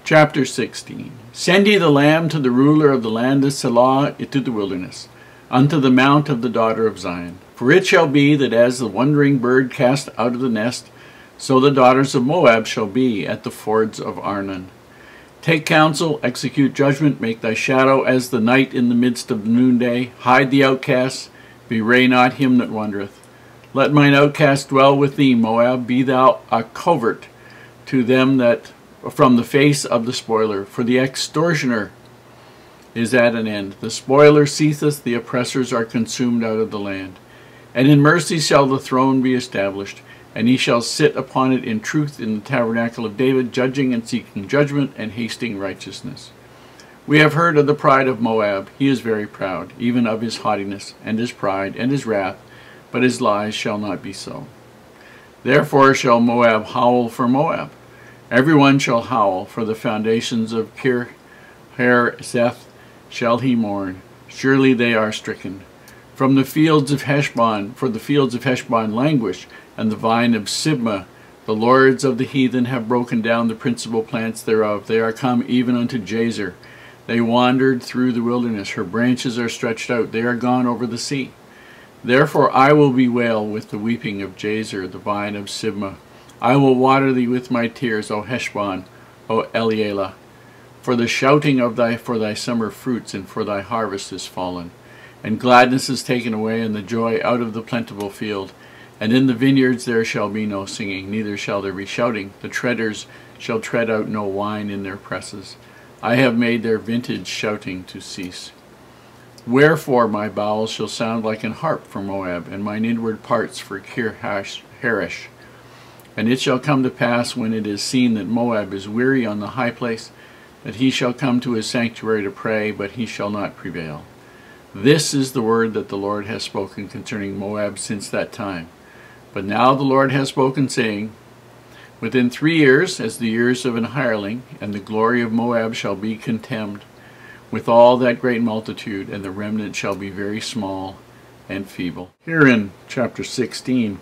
Chapter 16. Send ye the lamb to the ruler of the land of Selah into the wilderness, unto the mount of the daughter of Zion. For it shall be that as the wandering bird cast out of the nest, so the daughters of Moab shall be at the fords of Arnon. Take counsel, execute judgment, make thy shadow as the night in the midst of the noonday. Hide the outcasts, bewray not him that wandereth. Let mine outcast dwell with thee, Moab. Be thou a covert to them that from the face of the spoiler. For the extortioner is at an end. The spoiler ceaseth, the oppressors are consumed out of the land. And in mercy shall the throne be established, and he shall sit upon it in truth in the tabernacle of David, judging and seeking judgment and hasting righteousness. We have heard of the pride of Moab. He is very proud, even of his haughtiness, and his pride, and his wrath, but his lies shall not be so. Therefore shall Moab howl for Moab. Every one shall howl, for the foundations of Kir-Hareseth shall he mourn. Surely they are stricken. From the fields of Heshbon, for the fields of Heshbon languish, and the vine of Sibmah, the lords of the heathen have broken down the principal plants thereof. They are come even unto Jazer. They wandered through the wilderness. Her branches are stretched out. They are gone over the sea. Therefore I will bewail with the weeping of Jazer, the vine of Sibmah. I will water thee with my tears, O Heshbon, O Elealeh. For the shouting of for thy summer fruits and for thy harvest is fallen. And gladness is taken away, and the joy out of the plentiful field. And in the vineyards there shall be no singing, neither shall there be shouting. The treaders shall tread out no wine in their presses. I have made their vintage shouting to cease. Wherefore my bowels shall sound like an harp for Moab, and mine inward parts for Kir-Haresh. And it shall come to pass, when it is seen that Moab is weary on the high place, that he shall come to his sanctuary to pray, but he shall not prevail. This is the word that the Lord has spoken concerning Moab since that time. But now the Lord has spoken, saying, Within 3 years, as the years of an hireling, and the glory of Moab shall be contemned, with all that great multitude, and the remnant shall be very small and feeble. Here in chapter 16,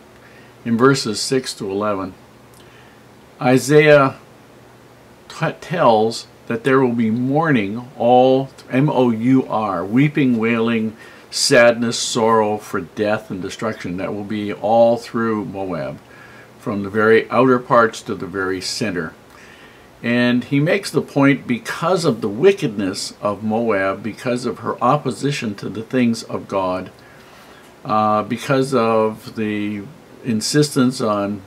in verses 6 to 11, Isaiah tells that there will be mourning, all M-O-U-R, weeping, wailing, sadness, sorrow for death and destruction. That will be all through Moab, from the very outer parts to the very center. And he makes the point, because of the wickedness of Moab, because of her opposition to the things of God, because of the insistence on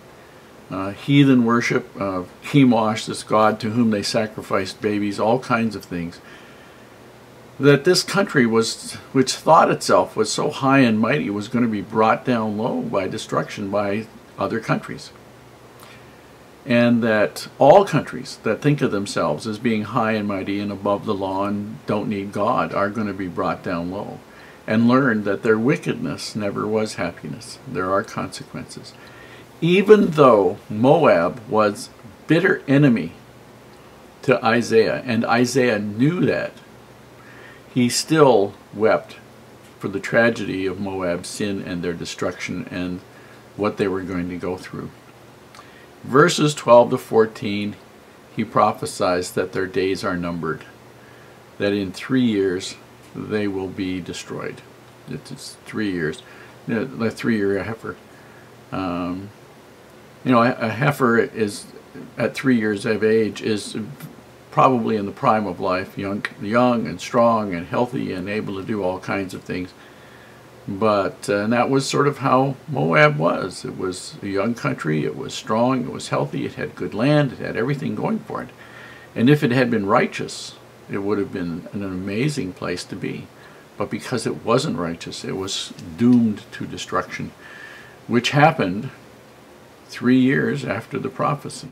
heathen worship of Chemosh, this god to whom they sacrificed babies, all kinds of things, that this country which thought itself was so high and mighty, was going to be brought down low by destruction by other countries. And that all countries that think of themselves as being high and mighty and above the law and don't need God are going to be brought down low, and learn that their wickedness never was happiness. There are consequences. Even though Moab was bitter enemy to Isaiah, and Isaiah knew that, he still wept for the tragedy of Moab's sin and their destruction and what they were going to go through. Verses 12 to 14, he prophesies that their days are numbered, that in 3 years they will be destroyed. It's 3 years, the 3-year heifer. A heifer is, at 3 years of age, is probably in the prime of life, young and strong and healthy and able to do all kinds of things. But and that was sort of how Moab was. It was a young country, it was strong, it was healthy, it had good land, it had everything going for it. And if it had been righteous, it would have been an amazing place to be. But because it wasn't righteous, it was doomed to destruction, which happened 3 years after the prophecy.